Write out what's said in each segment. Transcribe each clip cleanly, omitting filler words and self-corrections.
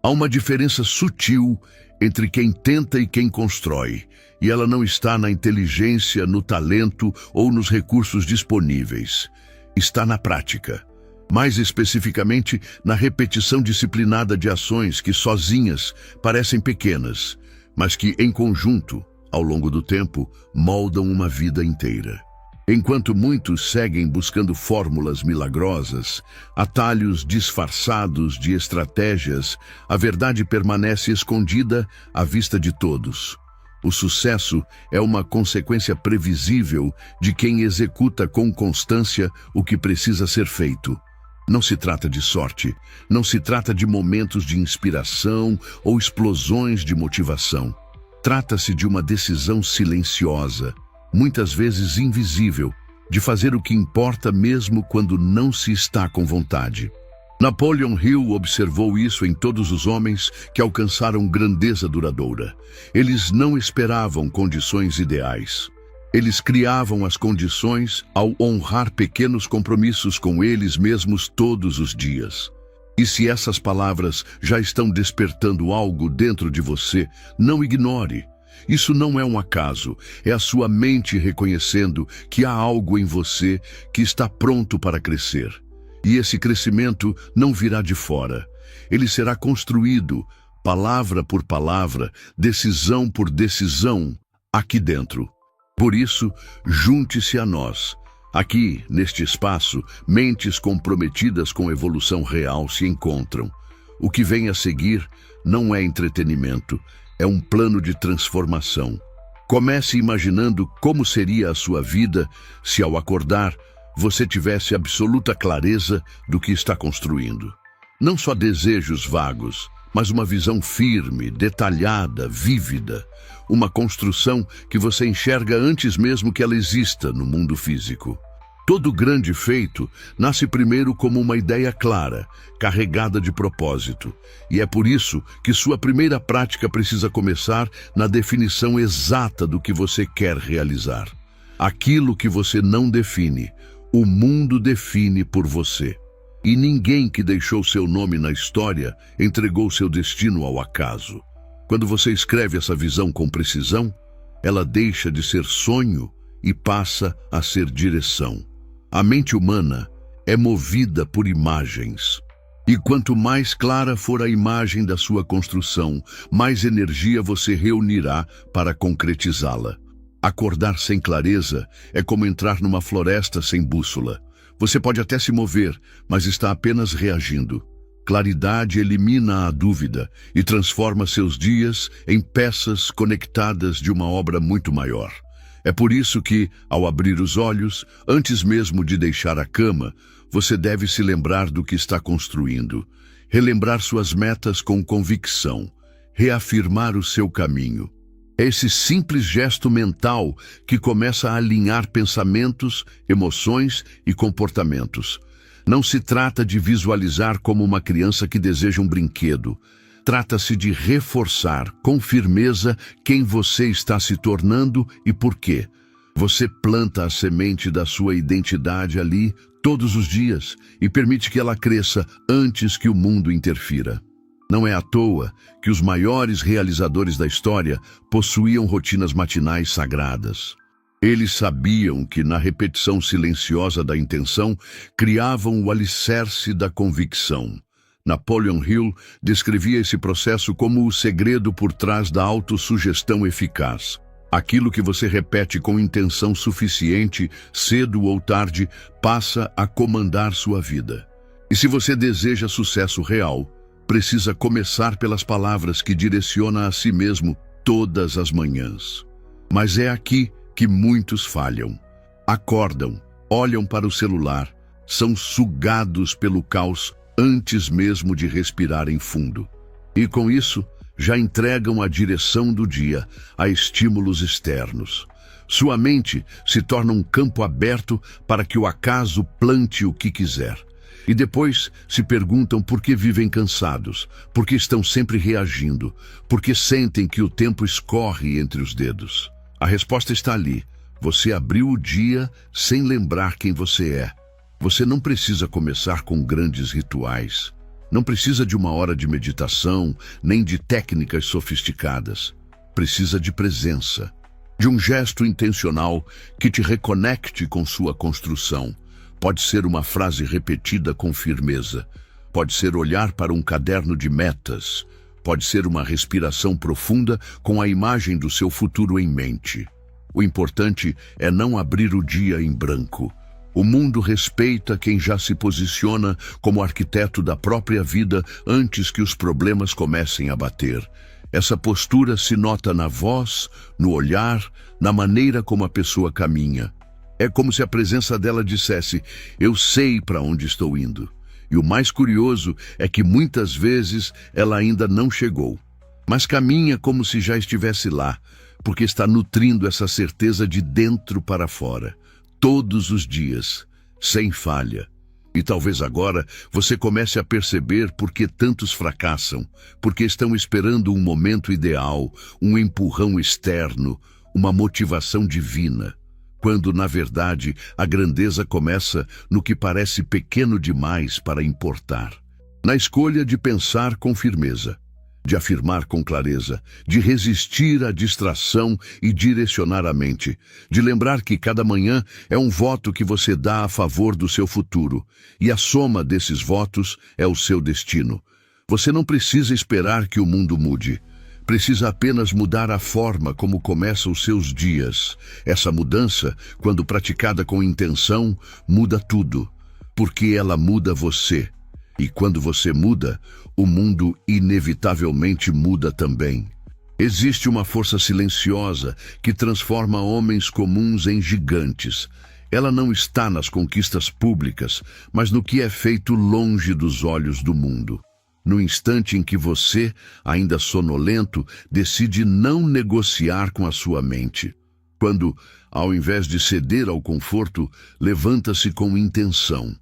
Há uma diferença sutil entre quem tenta e quem constrói, e ela não está na inteligência, no talento ou nos recursos disponíveis. Está na prática. Mais especificamente, na repetição disciplinada de ações que sozinhas parecem pequenas, mas que, em conjunto, ao longo do tempo, moldam uma vida inteira. Enquanto muitos seguem buscando fórmulas milagrosas, atalhos disfarçados de estratégias, a verdade permanece escondida à vista de todos. O sucesso é uma consequência previsível de quem executa com constância o que precisa ser feito. Não se trata de sorte, não se trata de momentos de inspiração ou explosões de motivação. Trata-se de uma decisão silenciosa, muitas vezes invisível, de fazer o que importa mesmo quando não se está com vontade. Napoleon Hill observou isso em todos os homens que alcançaram grandeza duradoura. Eles não esperavam condições ideais. Eles criavam as condições ao honrar pequenos compromissos com eles mesmos todos os dias. E se essas palavras já estão despertando algo dentro de você, não ignore. Isso não é um acaso, é a sua mente reconhecendo que há algo em você que está pronto para crescer. E esse crescimento não virá de fora. Ele será construído, palavra por palavra, decisão por decisão, aqui dentro. Por isso, junte-se a nós. Aqui, neste espaço, mentes comprometidas com evolução real se encontram. O que vem a seguir não é entretenimento, é um plano de transformação. Comece imaginando como seria a sua vida se, ao acordar, você tivesse absoluta clareza do que está construindo. Não só desejos vagos, mas uma visão firme, detalhada, vívida. Uma construção que você enxerga antes mesmo que ela exista no mundo físico. Todo grande feito nasce primeiro como uma ideia clara, carregada de propósito. E é por isso que sua primeira prática precisa começar na definição exata do que você quer realizar. Aquilo que você não define, o mundo define por você. E ninguém que deixou seu nome na história entregou seu destino ao acaso. Quando você escreve essa visão com precisão, ela deixa de ser sonho e passa a ser direção. A mente humana é movida por imagens. E quanto mais clara for a imagem da sua construção, mais energia você reunirá para concretizá-la. Acordar sem clareza é como entrar numa floresta sem bússola. Você pode até se mover, mas está apenas reagindo. Claridade elimina a dúvida e transforma seus dias em peças conectadas de uma obra muito maior. É por isso que, ao abrir os olhos, antes mesmo de deixar a cama, você deve se lembrar do que está construindo, relembrar suas metas com convicção, reafirmar o seu caminho. É esse simples gesto mental que começa a alinhar pensamentos, emoções e comportamentos. Não se trata de visualizar como uma criança que deseja um brinquedo. Trata-se de reforçar com firmeza quem você está se tornando e por quê. Você planta a semente da sua identidade ali todos os dias e permite que ela cresça antes que o mundo interfira. Não é à toa que os maiores realizadores da história possuíam rotinas matinais sagradas. Eles sabiam que na repetição silenciosa da intenção criavam o alicerce da convicção. Napoleon Hill descrevia esse processo como o segredo por trás da autossugestão eficaz. Aquilo que você repete com intenção suficiente, cedo ou tarde, passa a comandar sua vida. E se você deseja sucesso real, precisa começar pelas palavras que direciona a si mesmo todas as manhãs. Mas é aqui que muitos falham. Acordam, olham para o celular, são sugados pelo caos antes mesmo de respirarem fundo. E com isso, já entregam a direção do dia a estímulos externos. Sua mente se torna um campo aberto para que o acaso plante o que quiser. E depois se perguntam por que vivem cansados, por que estão sempre reagindo, por que sentem que o tempo escorre entre os dedos. A resposta está ali. Você abriu o dia sem lembrar quem você é. Você não precisa começar com grandes rituais. Não precisa de uma hora de meditação, nem de técnicas sofisticadas. Precisa de presença, de um gesto intencional que te reconecte com sua construção. Pode ser uma frase repetida com firmeza. Pode ser olhar para um caderno de metas. Pode ser uma respiração profunda com a imagem do seu futuro em mente. O importante é não abrir o dia em branco. O mundo respeita quem já se posiciona como arquiteto da própria vida antes que os problemas comecem a bater. Essa postura se nota na voz, no olhar, na maneira como a pessoa caminha. É como se a presença dela dissesse: eu sei para onde estou indo. E o mais curioso é que muitas vezes ela ainda não chegou, mas caminha como se já estivesse lá, porque está nutrindo essa certeza de dentro para fora. Todos os dias, sem falha. E talvez agora você comece a perceber por que tantos fracassam, porque estão esperando um momento ideal, um empurrão externo, uma motivação divina, quando, na verdade, a grandeza começa no que parece pequeno demais para importar. Na escolha de pensar com firmeza, de afirmar com clareza, de resistir à distração e direcionar a mente, de lembrar que cada manhã é um voto que você dá a favor do seu futuro, e a soma desses votos é o seu destino. Você não precisa esperar que o mundo mude. Precisa apenas mudar a forma como começam os seus dias. Essa mudança, quando praticada com intenção, muda tudo, porque ela muda você. E quando você muda, o mundo inevitavelmente muda também. Existe uma força silenciosa que transforma homens comuns em gigantes. Ela não está nas conquistas públicas, mas no que é feito longe dos olhos do mundo. No instante em que você, ainda sonolento, decide não negociar com a sua mente. Quando, ao invés de ceder ao conforto, levanta-se com intenção.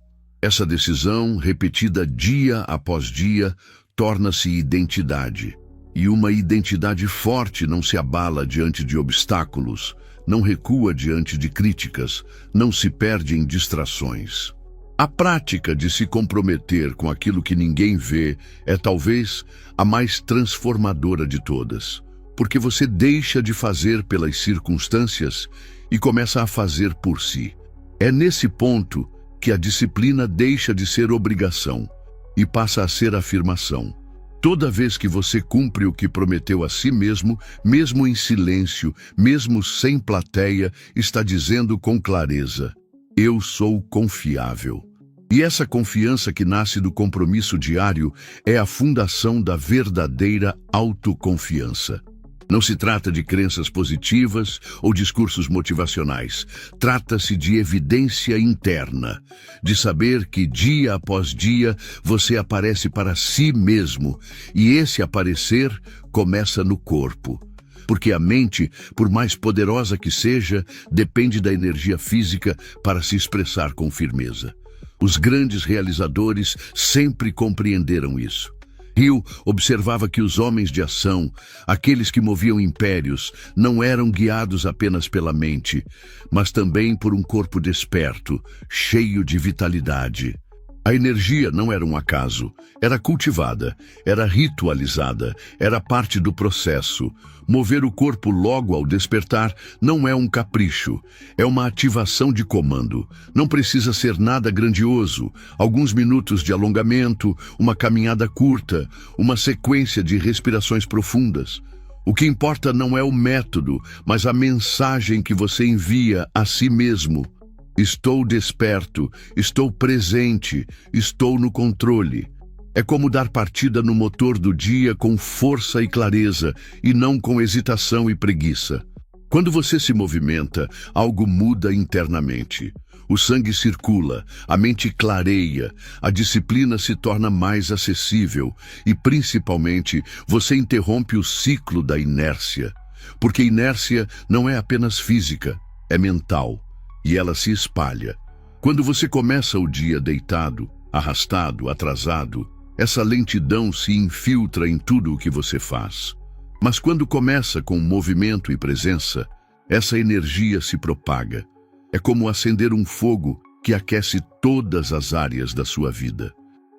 Essa decisão, repetida dia após dia, torna-se identidade. E uma identidade forte não se abala diante de obstáculos, não recua diante de críticas, não se perde em distrações. A prática de se comprometer com aquilo que ninguém vê é talvez a mais transformadora de todas, porque você deixa de fazer pelas circunstâncias e começa a fazer por si. É nesse ponto que a disciplina deixa de ser obrigação e passa a ser afirmação. Toda vez que você cumpre o que prometeu a si mesmo, mesmo em silêncio, mesmo sem plateia, está dizendo com clareza: eu sou confiável. E essa confiança que nasce do compromisso diário é a fundação da verdadeira autoconfiança. Não se trata de crenças positivas ou discursos motivacionais. Trata-se de evidência interna, de saber que dia após dia você aparece para si mesmo, e esse aparecer começa no corpo. Porque a mente, por mais poderosa que seja, depende da energia física para se expressar com firmeza. Os grandes realizadores sempre compreenderam isso. Hill observava que os homens de ação, aqueles que moviam impérios, não eram guiados apenas pela mente, mas também por um corpo desperto, cheio de vitalidade. A energia não era um acaso, era cultivada, era ritualizada, era parte do processo. Mover o corpo logo ao despertar não é um capricho, é uma ativação de comando. Não precisa ser nada grandioso, alguns minutos de alongamento, uma caminhada curta, uma sequência de respirações profundas. O que importa não é o método, mas a mensagem que você envia a si mesmo. Estou desperto, estou presente, estou no controle. É como dar partida no motor do dia com força e clareza, e não com hesitação e preguiça. Quando você se movimenta, algo muda internamente. O sangue circula, a mente clareia, a disciplina se torna mais acessível e, principalmente, você interrompe o ciclo da inércia. Porque inércia não é apenas física, é mental. E ela se espalha. Quando você começa o dia deitado, arrastado, atrasado, essa lentidão se infiltra em tudo o que você faz. Mas quando começa com movimento e presença, essa energia se propaga. É como acender um fogo que aquece todas as áreas da sua vida.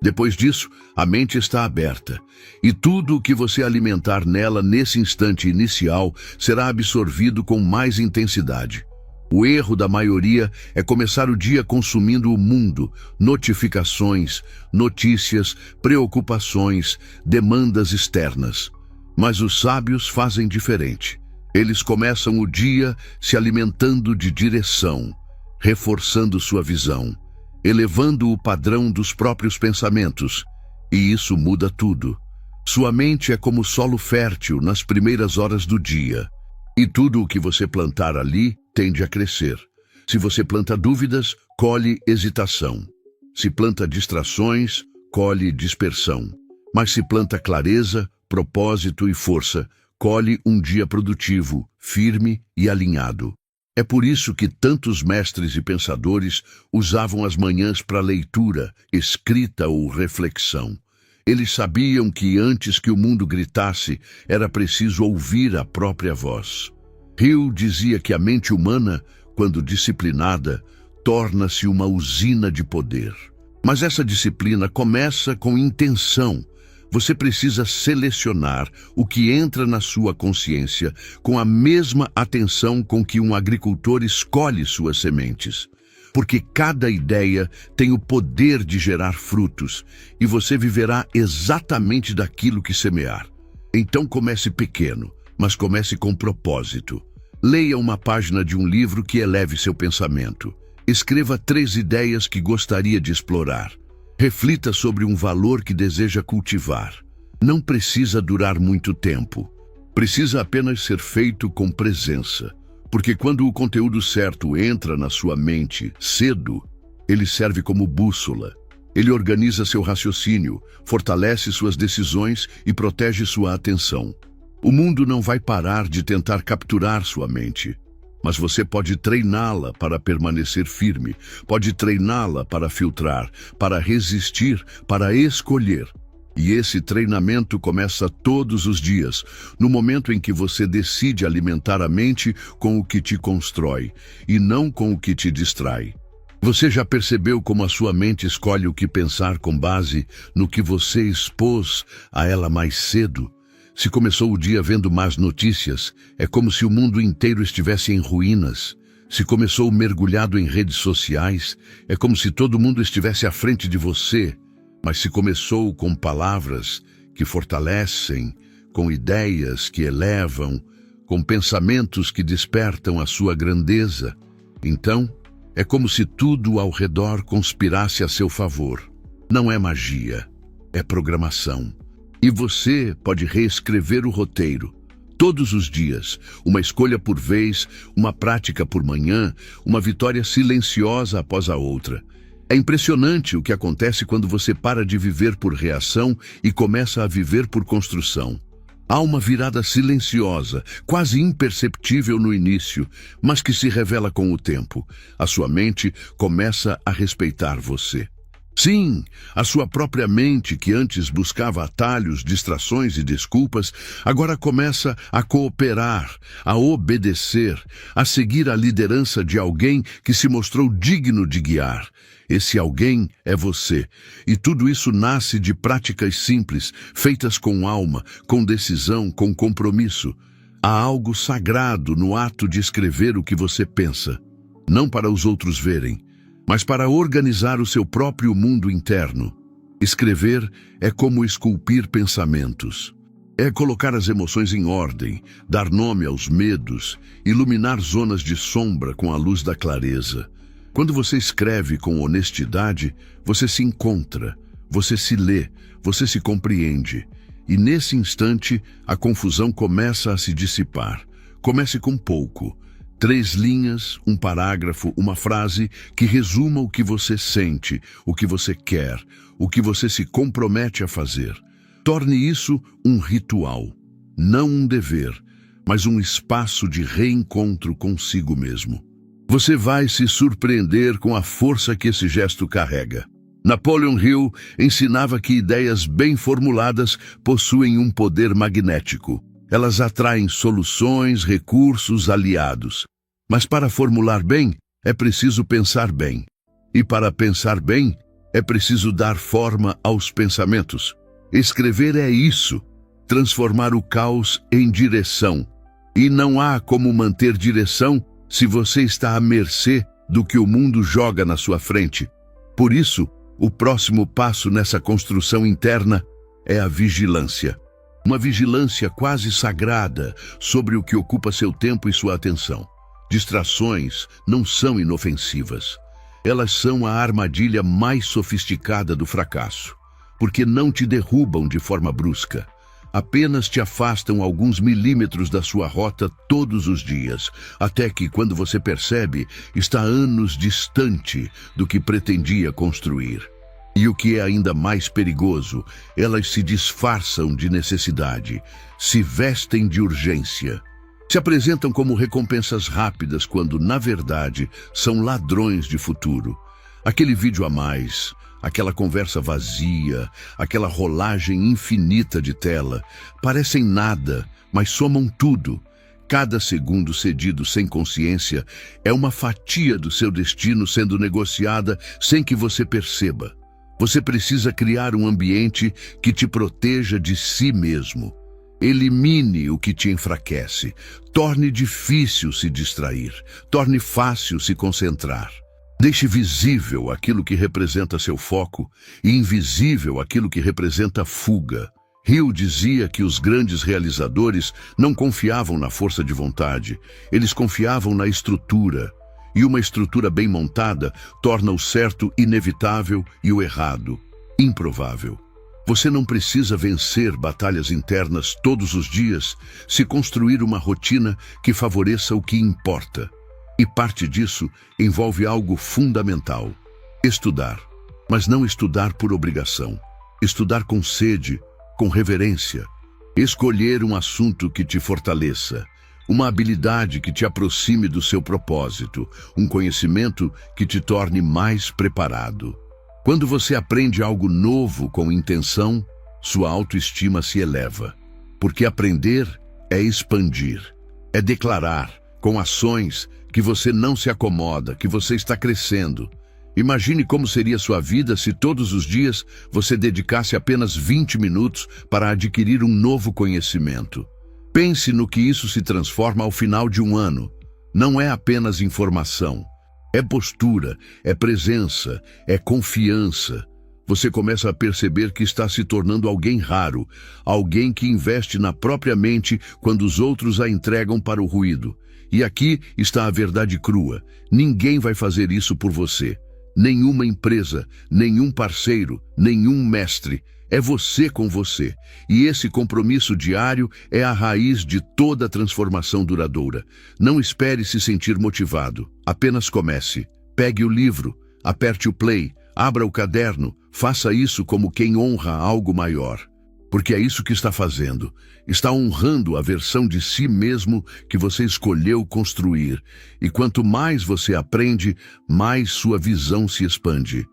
Depois disso, a mente está aberta, e tudo o que você alimentar nela nesse instante inicial será absorvido com mais intensidade. O erro da maioria é começar o dia consumindo o mundo, notificações, notícias, preocupações, demandas externas. Mas os sábios fazem diferente. Eles começam o dia se alimentando de direção, reforçando sua visão, elevando o padrão dos próprios pensamentos, e isso muda tudo. Sua mente é como solo fértil nas primeiras horas do dia, e tudo o que você plantar ali tende a crescer. Se você planta dúvidas, colhe hesitação. Se planta distrações, colhe dispersão. Mas se planta clareza, propósito e força, colhe um dia produtivo, firme e alinhado. É por isso que tantos mestres e pensadores usavam as manhãs para leitura, escrita ou reflexão. Eles sabiam que antes que o mundo gritasse, era preciso ouvir a própria voz. Hill dizia que a mente humana, quando disciplinada, torna-se uma usina de poder. Mas essa disciplina começa com intenção. Você precisa selecionar o que entra na sua consciência com a mesma atenção com que um agricultor escolhe suas sementes. Porque cada ideia tem o poder de gerar frutos, e você viverá exatamente daquilo que semear. Então comece pequeno, mas comece com propósito. Leia uma página de um livro que eleve seu pensamento. Escreva 3 ideias que gostaria de explorar. Reflita sobre um valor que deseja cultivar. Não precisa durar muito tempo. Precisa apenas ser feito com presença. Porque quando o conteúdo certo entra na sua mente cedo, ele serve como bússola. Ele organiza seu raciocínio, fortalece suas decisões e protege sua atenção. O mundo não vai parar de tentar capturar sua mente, mas você pode treiná-la para permanecer firme, pode treiná-la para filtrar, para resistir, para escolher. E esse treinamento começa todos os dias, no momento em que você decide alimentar a mente com o que te constrói, e não com o que te distrai. Você já percebeu como a sua mente escolhe o que pensar com base no que você expôs a ela mais cedo? Se começou o dia vendo más notícias, é como se o mundo inteiro estivesse em ruínas. Se começou mergulhado em redes sociais, é como se todo mundo estivesse à frente de você. Mas se começou com palavras que fortalecem, com ideias que elevam, com pensamentos que despertam a sua grandeza, então é como se tudo ao redor conspirasse a seu favor. Não é magia, é programação. E você pode reescrever o roteiro. Todos os dias, uma escolha por vez, uma prática por manhã, uma vitória silenciosa após a outra. É impressionante o que acontece quando você para de viver por reação e começa a viver por construção. Há uma virada silenciosa, quase imperceptível no início, mas que se revela com o tempo. A sua mente começa a respeitar você. Sim, a sua própria mente, que antes buscava atalhos, distrações e desculpas, agora começa a cooperar, a obedecer, a seguir a liderança de alguém que se mostrou digno de guiar. Esse alguém é você, e tudo isso nasce de práticas simples, feitas com alma, com decisão, com compromisso. Há algo sagrado no ato de escrever o que você pensa, não para os outros verem, mas para organizar o seu próprio mundo interno. Escrever é como esculpir pensamentos. É colocar as emoções em ordem, dar nome aos medos, iluminar zonas de sombra com a luz da clareza. Quando você escreve com honestidade, você se encontra, você se lê, você se compreende. E nesse instante, a confusão começa a se dissipar. Comece com pouco. 3 linhas, um parágrafo, uma frase que resuma o que você sente, o que você quer, o que você se compromete a fazer. Torne isso um ritual, não um dever, mas um espaço de reencontro consigo mesmo. Você vai se surpreender com a força que esse gesto carrega. Napoleon Hill ensinava que ideias bem formuladas possuem um poder magnético. Elas atraem soluções, recursos, aliados. Mas para formular bem, é preciso pensar bem. E para pensar bem, É preciso dar forma aos pensamentos. Escrever é isso, transformar o caos em direção. E não há como manter direção se você está à mercê do que o mundo joga na sua frente. Por isso, o próximo passo nessa construção interna é a vigilância. Uma vigilância quase sagrada sobre o que ocupa seu tempo e sua atenção. Distrações não são inofensivas. Elas são a armadilha mais sofisticada do fracasso, porque não te derrubam de forma brusca. Apenas te afastam alguns milímetros da sua rota todos os dias, até que, quando você percebe, está anos distante do que pretendia construir. E o que é ainda mais perigoso, elas se disfarçam de necessidade, se vestem de urgência. Se apresentam como recompensas rápidas quando, na verdade, são ladrões de futuro. Aquele vídeo a mais, aquela conversa vazia, aquela rolagem infinita de tela, parecem nada, mas somam tudo. Cada segundo cedido sem consciência é uma fatia do seu destino sendo negociada sem que você perceba. Você precisa criar um ambiente que te proteja de si mesmo. Elimine o que te enfraquece. Torne difícil se distrair. Torne fácil se concentrar. Deixe visível aquilo que representa seu foco e invisível aquilo que representa fuga. Hill dizia que os grandes realizadores não confiavam na força de vontade, eles confiavam na estrutura. E uma estrutura bem montada torna o certo inevitável e o errado improvável. Você não precisa vencer batalhas internas todos os dias se construir uma rotina que favoreça o que importa. E parte disso envolve algo fundamental: estudar. Mas não estudar por obrigação. Estudar com sede, com reverência. Escolher um assunto que te fortaleça. Uma habilidade que te aproxime do seu propósito. Um conhecimento que te torne mais preparado. Quando você aprende algo novo com intenção, sua autoestima se eleva. Porque aprender é expandir. É declarar, com ações, que você não se acomoda, que você está crescendo. Imagine como seria sua vida se todos os dias você dedicasse apenas 20 minutos para adquirir um novo conhecimento. Pense no que isso se transforma ao final de um ano. Não é apenas informação. É postura, é presença, é confiança. Você começa a perceber que está se tornando alguém raro, alguém que investe na própria mente quando os outros a entregam para o ruído. E aqui está a verdade crua. Ninguém vai fazer isso por você. Nenhuma empresa, nenhum parceiro, nenhum mestre. É você com você. E esse compromisso diário é a raiz de toda transformação duradoura. Não espere se sentir motivado. Apenas comece. Pegue o livro, aperte o play, abra o caderno, faça isso como quem honra algo maior. Porque é isso que está fazendo. Está honrando a versão de si mesmo que você escolheu construir. E quanto mais você aprende, mais sua visão se expande.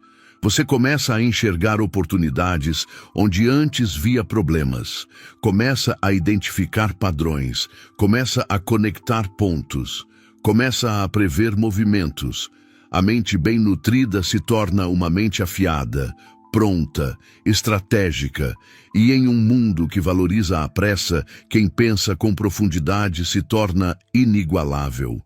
Você começa a enxergar oportunidades onde antes via problemas. Começa a identificar padrões. Começa a conectar pontos. Começa a prever movimentos. A mente bem nutrida se torna uma mente afiada, pronta, estratégica. E em um mundo que valoriza a pressa, quem pensa com profundidade se torna inigualável.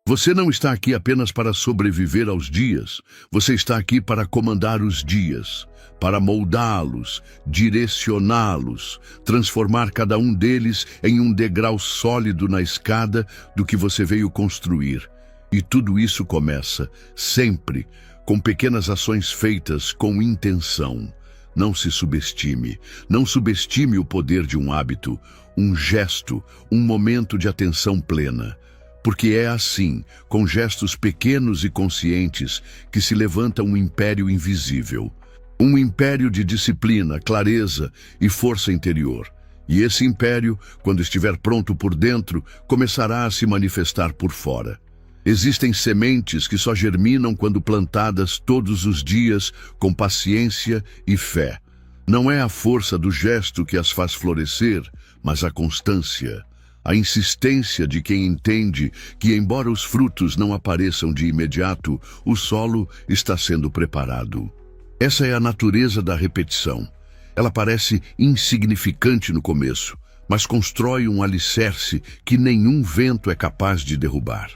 Você não está aqui apenas para sobreviver aos dias. Você está aqui para comandar os dias, para moldá-los, direcioná-los, transformar cada um deles em um degrau sólido na escada do que você veio construir. E tudo isso começa, sempre, com pequenas ações feitas com intenção. Não se subestime. Não subestime o poder de um hábito, um gesto, um momento de atenção plena. Porque é assim, com gestos pequenos e conscientes, que se levanta um império invisível. Um império de disciplina, clareza e força interior. E esse império, quando estiver pronto por dentro, começará a se manifestar por fora. Existem sementes que só germinam quando plantadas todos os dias com paciência e fé. Não é a força do gesto que as faz florescer, mas a constância. A insistência de quem entende que, embora os frutos não apareçam de imediato, o solo está sendo preparado. Essa é a natureza da repetição. Ela parece insignificante no começo, mas constrói um alicerce que nenhum vento é capaz de derrubar.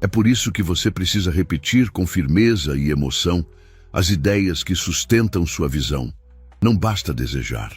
É por isso que você precisa repetir com firmeza e emoção as ideias que sustentam sua visão. Não basta desejar.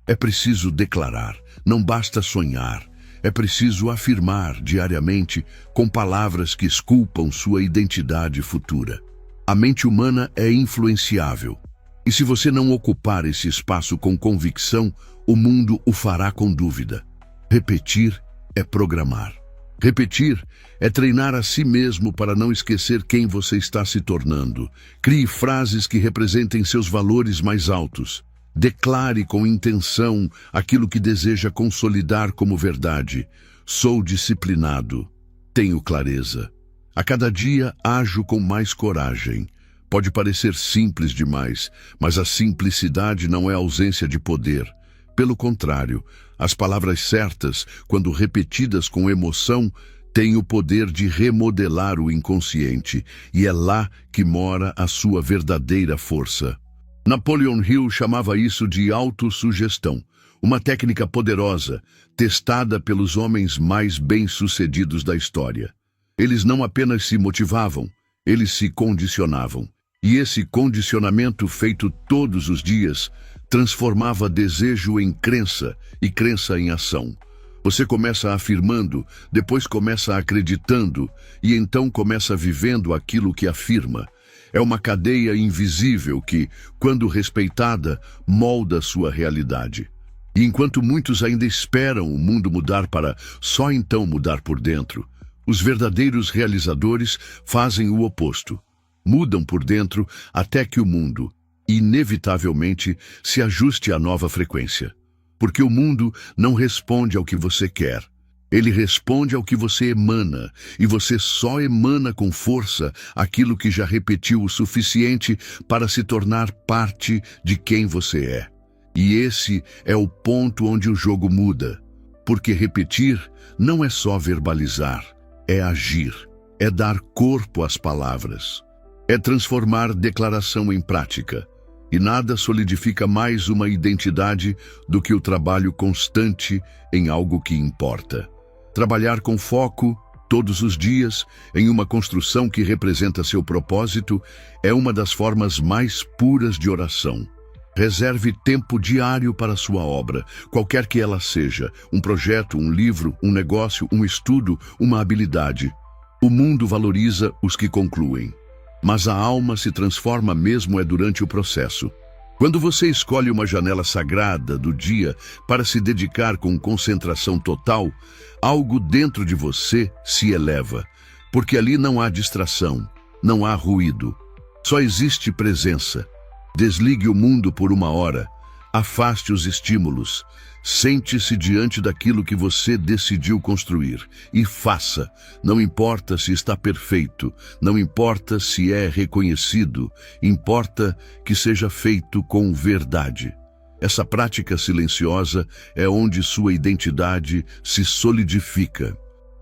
É preciso declarar. Não basta sonhar. É preciso afirmar diariamente com palavras que esculpam sua identidade futura. A mente humana é influenciável. E se você não ocupar esse espaço com convicção, o mundo o fará com dúvida. Repetir é programar. Repetir é treinar a si mesmo para não esquecer quem você está se tornando. Crie frases que representem seus valores mais altos. Declare com intenção aquilo que deseja consolidar como verdade. Sou disciplinado. Tenho clareza. A cada dia ajo com mais coragem. Pode parecer simples demais, mas a simplicidade não é ausência de poder. Pelo contrário, as palavras certas, quando repetidas com emoção, têm o poder de remodelar o inconsciente, e é lá que mora a sua verdadeira força. Napoleon Hill chamava isso de autossugestão, uma técnica poderosa, testada pelos homens mais bem-sucedidos da história. Eles não apenas se motivavam, eles se condicionavam. E esse condicionamento feito todos os dias transformava desejo em crença e crença em ação. Você começa afirmando, depois começa acreditando e então começa vivendo aquilo que afirma. É uma cadeia invisível que, quando respeitada, molda sua realidade. E enquanto muitos ainda esperam o mundo mudar para só então mudar por dentro, os verdadeiros realizadores fazem o oposto. Mudam por dentro até que o mundo, inevitavelmente, se ajuste à nova frequência. Porque o mundo não responde ao que você quer. Ele responde ao que você emana, e você só emana com força aquilo que já repetiu o suficiente para se tornar parte de quem você é. E esse é o ponto onde o jogo muda. Porque repetir não é só verbalizar, é agir, é dar corpo às palavras. É transformar declaração em prática. E nada solidifica mais uma identidade do que o trabalho constante em algo que importa. Trabalhar com foco, todos os dias, em uma construção que representa seu propósito, é uma das formas mais puras de oração. Reserve tempo diário para sua obra, qualquer que ela seja, um projeto, um livro, um negócio, um estudo, uma habilidade. O mundo valoriza os que concluem. Mas a alma se transforma mesmo durante o processo. Quando você escolhe uma janela sagrada do dia para se dedicar com concentração total, algo dentro de você se eleva, porque ali não há distração, não há ruído, só existe presença. Desligue o mundo por uma hora, afaste os estímulos, sente-se diante daquilo que você decidiu construir e faça. Não importa se está perfeito, não importa se é reconhecido, importa que seja feito com verdade. Essa prática silenciosa é onde sua identidade se solidifica,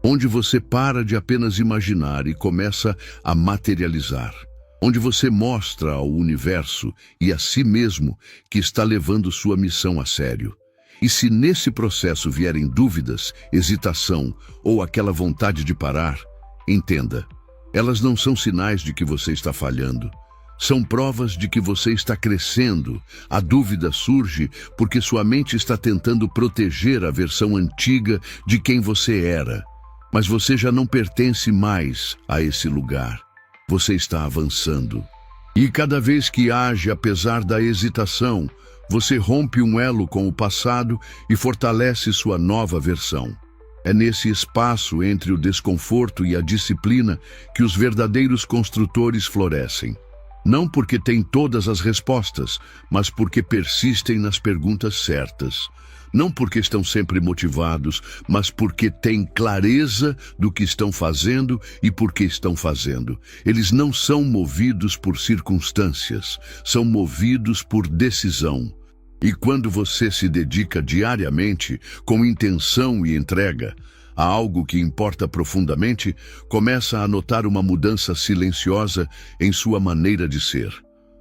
onde você para de apenas imaginar e começa a materializar, onde você mostra ao universo e a si mesmo que está levando sua missão a sério. E se nesse processo vierem dúvidas, hesitação ou aquela vontade de parar, entenda, elas não são sinais de que você está falhando. São provas de que você está crescendo. A dúvida surge porque sua mente está tentando proteger a versão antiga de quem você era. Mas você já não pertence mais a esse lugar. Você está avançando. E cada vez que age apesar da hesitação, você rompe um elo com o passado e fortalece sua nova versão. É nesse espaço entre o desconforto e a disciplina que os verdadeiros construtores florescem. Não porque têm todas as respostas, mas porque persistem nas perguntas certas. Não porque estão sempre motivados, mas porque têm clareza do que estão fazendo e por que estão fazendo. Eles não são movidos por circunstâncias, são movidos por decisão. E quando você se dedica diariamente, com intenção e entrega, a algo que importa profundamente, começa a notar uma mudança silenciosa em sua maneira de ser.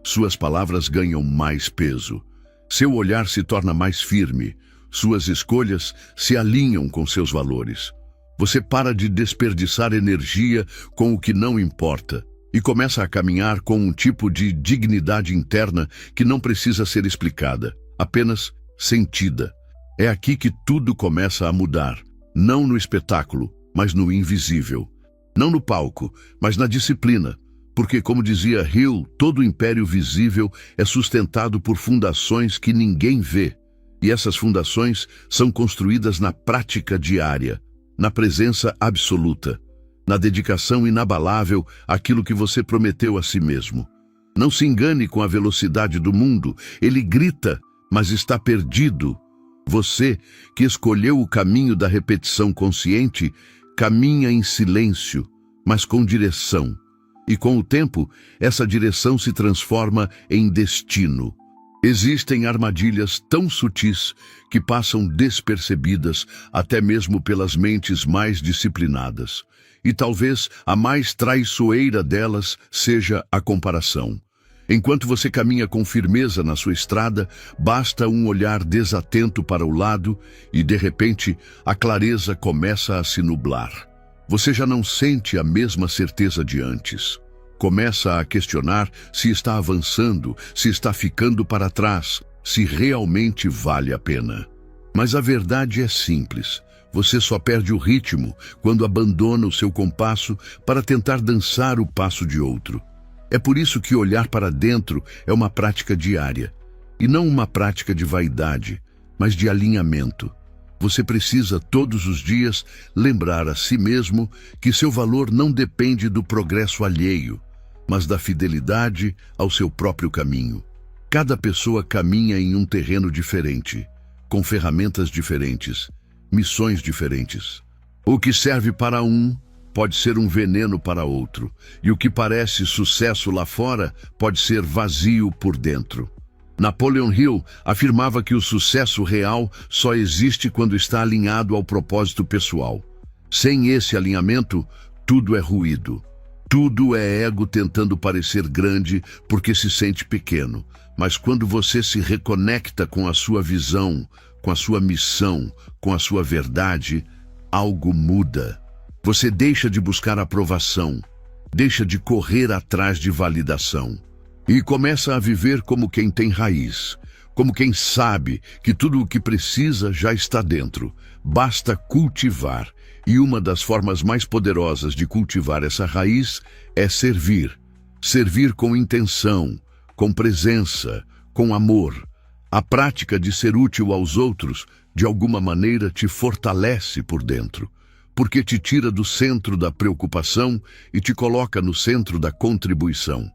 suas palavras ganham mais peso. Seu olhar se torna mais firme, suas escolhas se alinham com seus valores. Você para de desperdiçar energia com o que não importa e começa a caminhar com um tipo de dignidade interna que não precisa ser explicada, apenas sentida. É aqui que tudo começa a mudar, não no espetáculo, mas no invisível. Não no palco, mas na disciplina. Porque, como dizia Hill, todo império visível é sustentado por fundações que ninguém vê. E essas fundações são construídas na prática diária, na presença absoluta, na dedicação inabalável àquilo que você prometeu a si mesmo. Não se engane com a velocidade do mundo, ele grita, mas está perdido. Você, que escolheu o caminho da repetição consciente, caminha em silêncio, mas com direção. E com o tempo, essa direção se transforma em destino. Existem armadilhas tão sutis que passam despercebidas até mesmo pelas mentes mais disciplinadas. E talvez a mais traiçoeira delas seja a comparação. Enquanto você caminha com firmeza na sua estrada, basta um olhar desatento para o lado e, de repente, a clareza começa a se nublar. Você já não sente a mesma certeza de antes. Começa a questionar se está avançando, se está ficando para trás, se realmente vale a pena. Mas a verdade é simples. Você só perde o ritmo quando abandona o seu compasso para tentar dançar o passo de outro. É por isso que olhar para dentro é uma prática diária, e não uma prática de vaidade, mas de alinhamento. Você precisa, todos os dias, lembrar a si mesmo que seu valor não depende do progresso alheio, mas da fidelidade ao seu próprio caminho. Cada pessoa caminha em um terreno diferente, com ferramentas diferentes, missões diferentes. O que serve para um pode ser um veneno para outro, e o que parece sucesso lá fora pode ser vazio por dentro. Napoleon Hill afirmava que o sucesso real só existe quando está alinhado ao propósito pessoal. Sem esse alinhamento, tudo é ruído. Tudo é ego tentando parecer grande porque se sente pequeno. Mas quando você se reconecta com a sua visão, com a sua missão, com a sua verdade, algo muda. Você deixa de buscar aprovação, deixa de correr atrás de validação. E começa a viver como quem tem raiz, como quem sabe que tudo o que precisa já está dentro. Basta cultivar. E uma das formas mais poderosas de cultivar essa raiz é servir. Servir com intenção, com presença, com amor. A prática de ser útil aos outros, de alguma maneira, te fortalece por dentro, porque te tira do centro da preocupação e te coloca no centro da contribuição.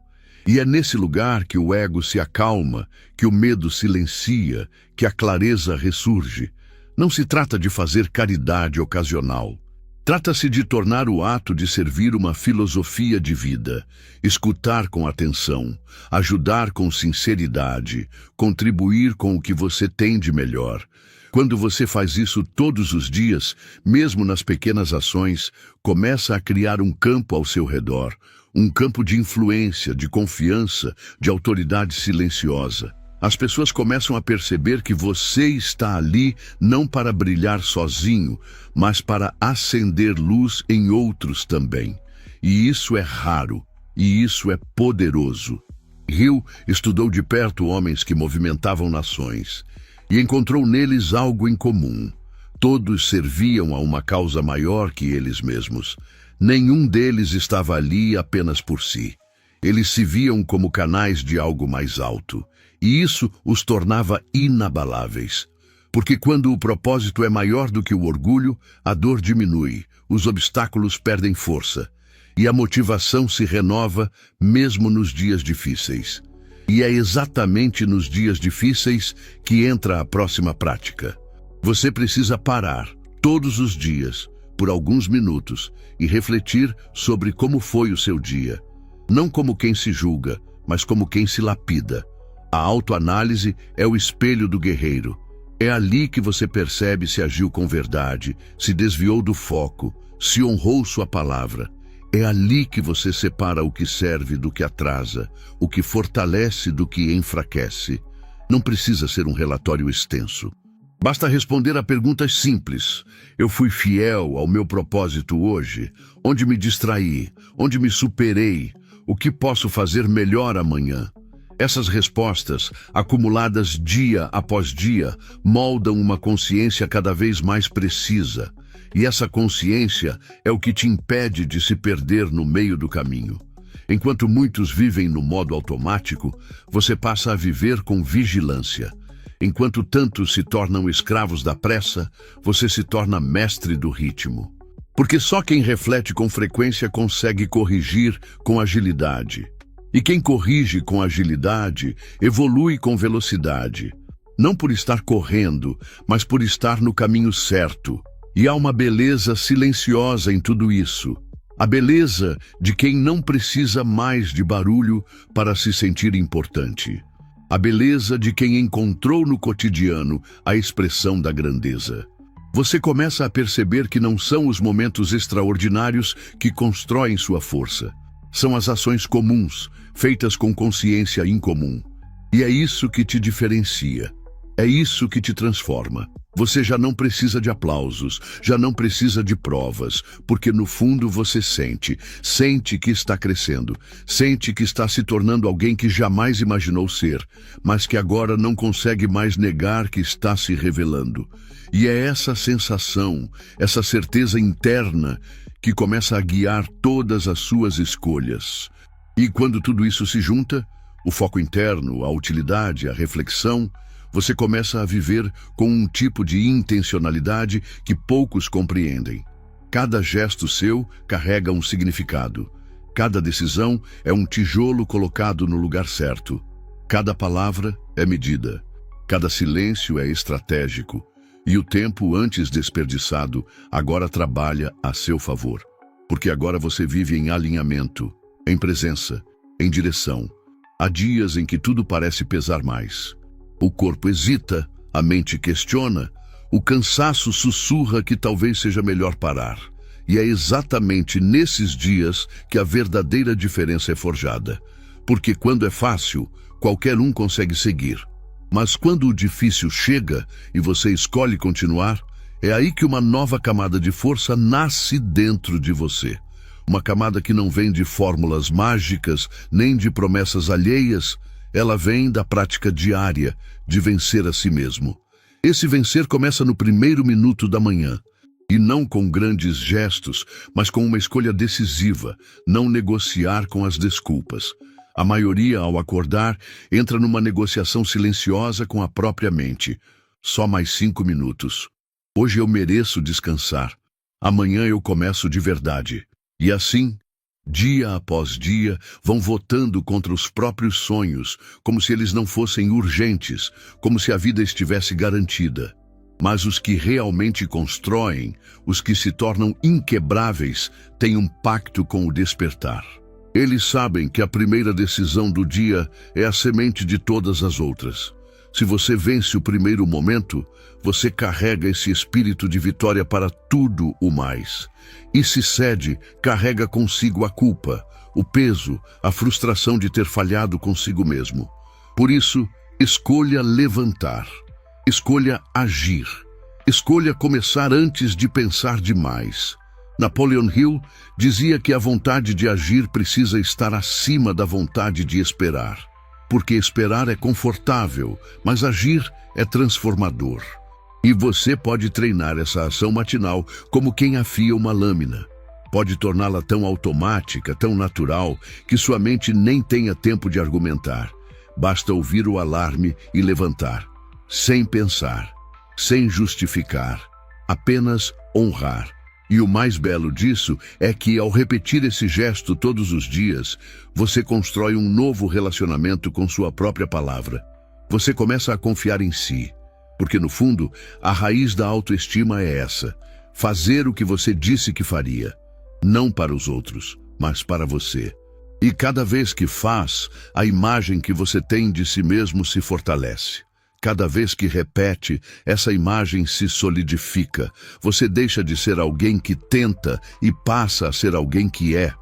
E é nesse lugar que o ego se acalma, que o medo silencia, que a clareza ressurge. Não se trata de fazer caridade ocasional. Trata-se de tornar o ato de servir uma filosofia de vida, escutar com atenção, ajudar com sinceridade, contribuir com o que você tem de melhor. Quando você faz isso todos os dias, mesmo nas pequenas ações, começa a criar um campo ao seu redor, um campo de influência, de confiança, de autoridade silenciosa. As pessoas começam a perceber que você está ali não para brilhar sozinho, mas para acender luz em outros também. E isso é raro, e isso é poderoso. Hill estudou de perto homens que movimentavam nações e encontrou neles algo em comum. Todos serviam a uma causa maior que eles mesmos. Nenhum deles estava ali apenas por si. Eles se viam como canais de algo mais alto. E isso os tornava inabaláveis. Porque quando o propósito é maior do que o orgulho, a dor diminui, os obstáculos perdem força. E a motivação se renova mesmo nos dias difíceis. E é exatamente nos dias difíceis que entra a próxima prática. Você precisa parar, todos os dias, por alguns minutos, e refletir sobre como foi o seu dia. Não como quem se julga, mas como quem se lapida. A autoanálise é o espelho do guerreiro. É ali que você percebe se agiu com verdade, se desviou do foco, se honrou sua palavra. É ali que você separa o que serve do que atrasa, o que fortalece do que enfraquece. Não precisa ser um relatório extenso. Basta responder a perguntas simples. Eu fui fiel ao meu propósito hoje? Onde me distraí? Onde me superei? O que posso fazer melhor amanhã? Essas respostas, acumuladas dia após dia, moldam uma consciência cada vez mais precisa. E essa consciência é o que te impede de se perder no meio do caminho. Enquanto muitos vivem no modo automático, você passa a viver com vigilância. Enquanto tantos se tornam escravos da pressa, você se torna mestre do ritmo. Porque só quem reflete com frequência consegue corrigir com agilidade. E quem corrige com agilidade evolui com velocidade. Não por estar correndo, mas por estar no caminho certo. E há uma beleza silenciosa em tudo isso. A beleza de quem não precisa mais de barulho para se sentir importante. A beleza de quem encontrou no cotidiano a expressão da grandeza. Você começa a perceber que não são os momentos extraordinários que constroem sua força. São as ações comuns, feitas com consciência incomum. E é isso que te diferencia. É isso que te transforma. Você já não precisa de aplausos, já não precisa de provas, porque no fundo você sente que está crescendo, sente que está se tornando alguém que jamais imaginou ser, mas que agora não consegue mais negar que está se revelando. E é essa sensação, essa certeza interna, que começa a guiar todas as suas escolhas. E quando tudo isso se junta, o foco interno, a utilidade, a reflexão, você começa a viver com um tipo de intencionalidade que poucos compreendem. Cada gesto seu carrega um significado. Cada decisão é um tijolo colocado no lugar certo. Cada palavra é medida. Cada silêncio é estratégico. E o tempo antes desperdiçado agora trabalha a seu favor. Porque agora você vive em alinhamento, em presença, em direção. Há dias em que tudo parece pesar mais. O corpo hesita, a mente questiona, o cansaço sussurra que talvez seja melhor parar. E é exatamente nesses dias que a verdadeira diferença é forjada. Porque quando é fácil, qualquer um consegue seguir. Mas quando o difícil chega e você escolhe continuar, é aí que uma nova camada de força nasce dentro de você. Uma camada que não vem de fórmulas mágicas, nem de promessas alheias. Ela vem da prática diária de vencer a si mesmo. Esse vencer começa no primeiro minuto da manhã. E não com grandes gestos, mas com uma escolha decisiva, não negociar com as desculpas. A maioria, ao acordar, entra numa negociação silenciosa com a própria mente. Só mais 5 minutos. Hoje eu mereço descansar. Amanhã eu começo de verdade. E assim, dia após dia, vão votando contra os próprios sonhos, como se eles não fossem urgentes, como se a vida estivesse garantida. Mas os que realmente constroem, os que se tornam inquebráveis, têm um pacto com o despertar. Eles sabem que a primeira decisão do dia é a semente de todas as outras. Se você vence o primeiro momento, você carrega esse espírito de vitória para tudo o mais. E se cede, carrega consigo a culpa, o peso, a frustração de ter falhado consigo mesmo. Por isso, escolha levantar. Escolha agir. Escolha começar antes de pensar demais. Napoleon Hill dizia que a vontade de agir precisa estar acima da vontade de esperar. Porque esperar é confortável, mas agir é transformador. E você pode treinar essa ação matinal como quem afia uma lâmina. Pode torná-la tão automática, tão natural, que sua mente nem tenha tempo de argumentar. Basta ouvir o alarme e levantar. Sem pensar, sem justificar, apenas honrar. E o mais belo disso é que, ao repetir esse gesto todos os dias, você constrói um novo relacionamento com sua própria palavra. Você começa a confiar em si, porque no fundo, a raiz da autoestima é essa: fazer o que você disse que faria, não para os outros, mas para você. E cada vez que faz, a imagem que você tem de si mesmo se fortalece. Cada vez que repete, essa imagem se solidifica. Você deixa de ser alguém que tenta e passa a ser alguém que é.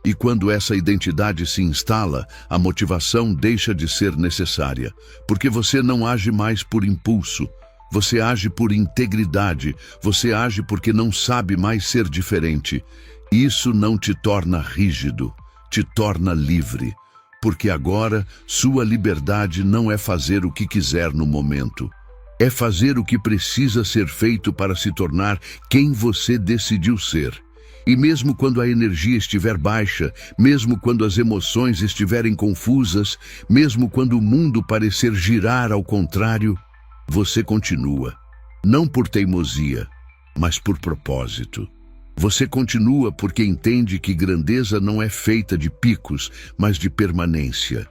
E quando essa identidade se instala, a motivação deixa de ser necessária, porque você não age mais por impulso, você age por integridade, você age porque não sabe mais ser diferente. Isso não te torna rígido, te torna livre, porque agora sua liberdade não é fazer o que quiser no momento. É fazer o que precisa ser feito para se tornar quem você decidiu ser. E mesmo quando a energia estiver baixa, mesmo quando as emoções estiverem confusas, mesmo quando o mundo parecer girar ao contrário, você continua. Não por teimosia, mas por propósito. Você continua porque entende que grandeza não é feita de picos, mas de permanência.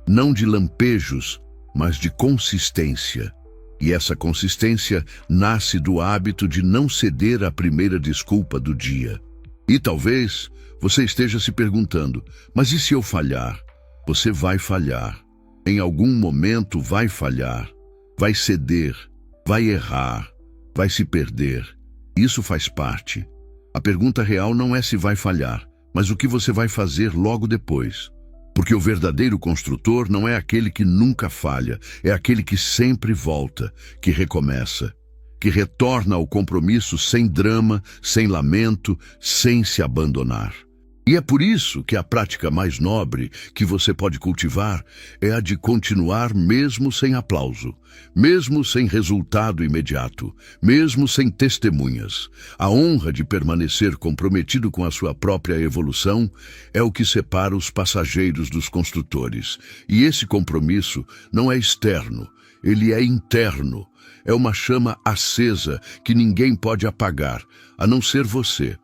Não de lampejos, mas de consistência. E essa consistência nasce do hábito de não ceder à primeira desculpa do dia. E talvez você esteja se perguntando, mas e se eu falhar? Você vai falhar. Em algum momento vai falhar. Vai ceder. Vai errar. Vai se perder. Isso faz parte. A pergunta real não é se vai falhar, mas o que você vai fazer logo depois. Porque o verdadeiro construtor não é aquele que nunca falha, é aquele que sempre volta, que recomeça, que retorna ao compromisso sem drama, sem lamento, sem se abandonar. E é por isso que a prática mais nobre que você pode cultivar é a de continuar mesmo sem aplauso, mesmo sem resultado imediato, mesmo sem testemunhas. A honra de permanecer comprometido com a sua própria evolução é o que separa os passageiros dos construtores. E esse compromisso não é externo, ele é interno. É uma chama acesa que ninguém pode apagar, a não ser você.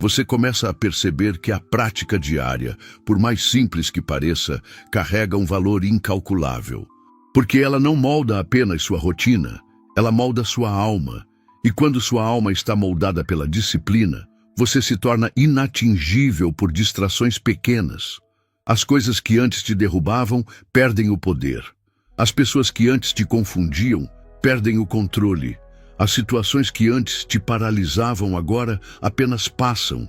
Você começa a perceber que a prática diária, por mais simples que pareça, carrega um valor incalculável. Porque ela não molda apenas sua rotina, ela molda sua alma. E quando sua alma está moldada pela disciplina, você se torna inatingível por distrações pequenas. As coisas que antes te derrubavam perdem o poder. As pessoas que antes te confundiam perdem o controle. As situações que antes te paralisavam agora apenas passam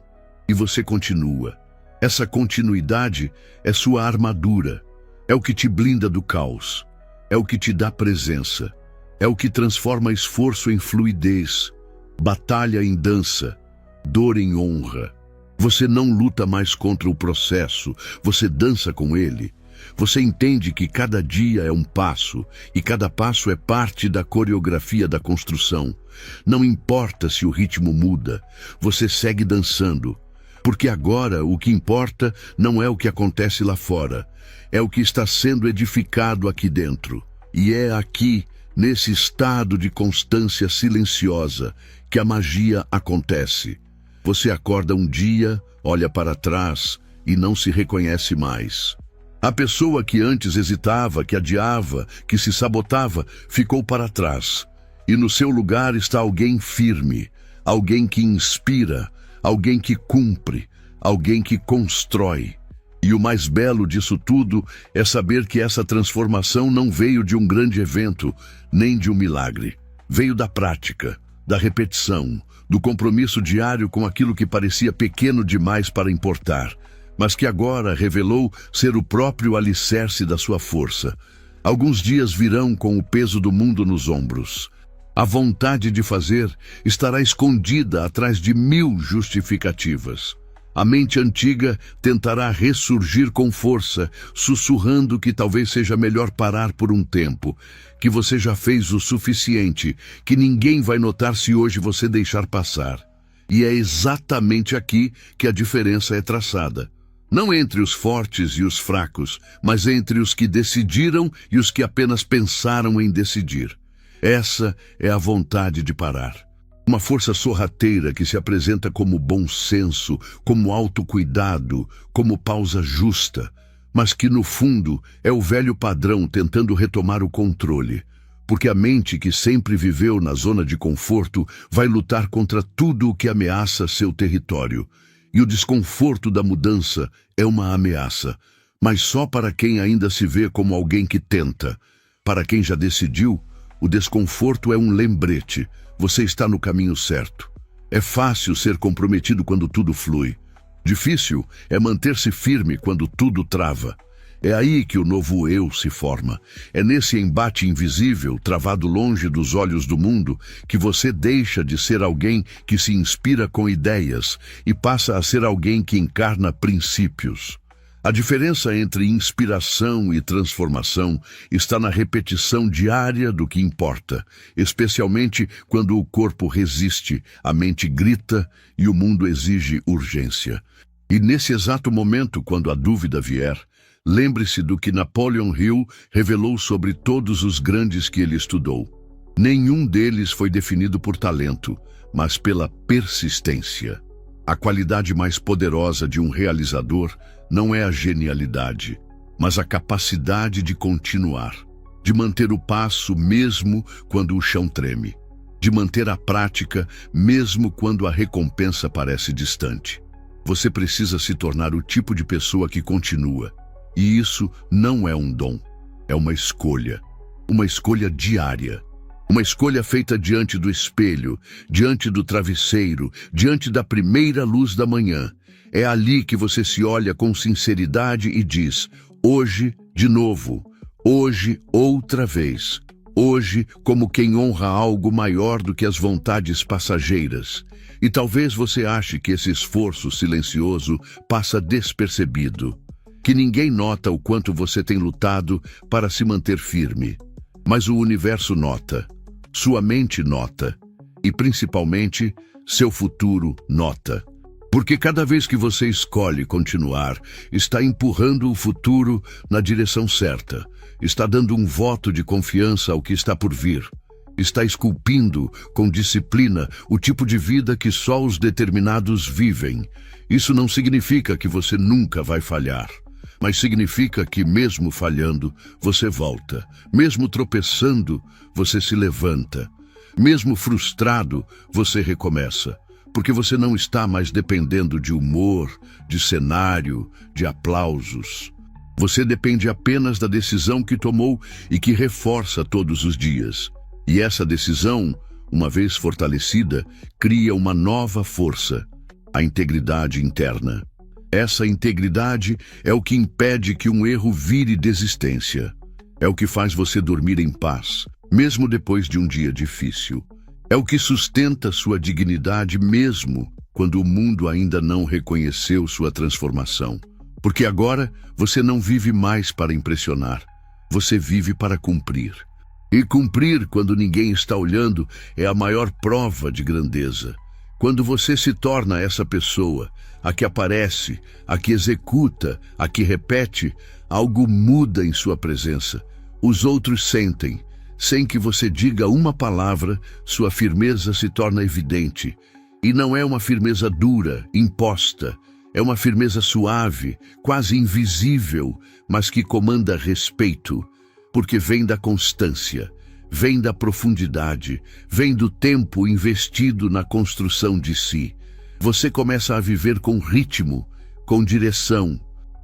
e você continua. Essa continuidade é sua armadura, é o que te blinda do caos, é o que te dá presença, é o que transforma esforço em fluidez, batalha em dança, dor em honra. Você não luta mais contra o processo, você dança com ele. Você entende que cada dia é um passo, e cada passo é parte da coreografia da construção. Não importa se o ritmo muda, você segue dançando, porque agora o que importa não é o que acontece lá fora, é o que está sendo edificado aqui dentro. E é aqui, nesse estado de constância silenciosa, que a magia acontece. Você acorda um dia, olha para trás e não se reconhece mais. A pessoa que antes hesitava, que adiava, que se sabotava, ficou para trás. E no seu lugar está alguém firme, alguém que inspira, alguém que cumpre, alguém que constrói. E o mais belo disso tudo é saber que essa transformação não veio de um grande evento, nem de um milagre. Veio da prática, da repetição, do compromisso diário com aquilo que parecia pequeno demais para importar, mas que agora revelou ser o próprio alicerce da sua força. Alguns dias virão com o peso do mundo nos ombros. A vontade de fazer estará escondida atrás de 1000 justificativas. A mente antiga tentará ressurgir com força, sussurrando que talvez seja melhor parar por um tempo, que você já fez o suficiente, que ninguém vai notar se hoje você deixar passar. E é exatamente aqui que a diferença é traçada. Não entre os fortes e os fracos, mas entre os que decidiram e os que apenas pensaram em decidir. Essa é a vontade de parar. Uma força sorrateira que se apresenta como bom senso, como autocuidado, como pausa justa, mas que no fundo é o velho padrão tentando retomar o controle. Porque a mente que sempre viveu na zona de conforto vai lutar contra tudo o que ameaça seu território. E o desconforto da mudança é uma ameaça, mas só para quem ainda se vê como alguém que tenta. Para quem já decidiu, o desconforto é um lembrete. Você está no caminho certo. É fácil ser comprometido quando tudo flui. Difícil é manter-se firme quando tudo trava. É aí que o novo eu se forma. É nesse embate invisível, travado longe dos olhos do mundo, que você deixa de ser alguém que se inspira com ideias e passa a ser alguém que encarna princípios. A diferença entre inspiração e transformação está na repetição diária do que importa, especialmente quando o corpo resiste, a mente grita e o mundo exige urgência. E nesse exato momento, quando a dúvida vier, lembre-se do que Napoleon Hill revelou sobre todos os grandes que ele estudou. Nenhum deles foi definido por talento, mas pela persistência. A qualidade mais poderosa de um realizador não é a genialidade, mas a capacidade de continuar, de manter o passo mesmo quando o chão treme, de manter a prática mesmo quando a recompensa parece distante. Você precisa se tornar o tipo de pessoa que continua. E isso não é um dom, é uma escolha diária. Uma escolha feita diante do espelho, diante do travesseiro, diante da primeira luz da manhã. É ali que você se olha com sinceridade e diz: hoje, de novo, hoje, outra vez. Hoje, como quem honra algo maior do que as vontades passageiras. E talvez você ache que esse esforço silencioso passa despercebido, que ninguém nota o quanto você tem lutado para se manter firme. Mas o universo nota, sua mente nota, e principalmente, seu futuro nota. Porque cada vez que você escolhe continuar, está empurrando o futuro na direção certa, está dando um voto de confiança ao que está por vir, está esculpindo com disciplina o tipo de vida que só os determinados vivem. Isso não significa que você nunca vai falhar, mas significa que mesmo falhando, você volta, mesmo tropeçando, você se levanta, mesmo frustrado, você recomeça. Porque você não está mais dependendo de humor, de cenário, de aplausos. Você depende apenas da decisão que tomou e que reforça todos os dias. E essa decisão, uma vez fortalecida, cria uma nova força, a integridade interna. Essa integridade é o que impede que um erro vire desistência. É o que faz você dormir em paz, mesmo depois de um dia difícil. É o que sustenta sua dignidade mesmo quando o mundo ainda não reconheceu sua transformação. Porque agora você não vive mais para impressionar, você vive para cumprir. E cumprir quando ninguém está olhando é a maior prova de grandeza. Quando você se torna essa pessoa, a que aparece, a que executa, a que repete, algo muda em sua presença. Os outros sentem. Sem que você diga uma palavra, sua firmeza se torna evidente. E não é uma firmeza dura, imposta. É uma firmeza suave, quase invisível, mas que comanda respeito. Porque vem da constância, vem da profundidade, vem do tempo investido na construção de si. Você começa a viver com ritmo, com direção,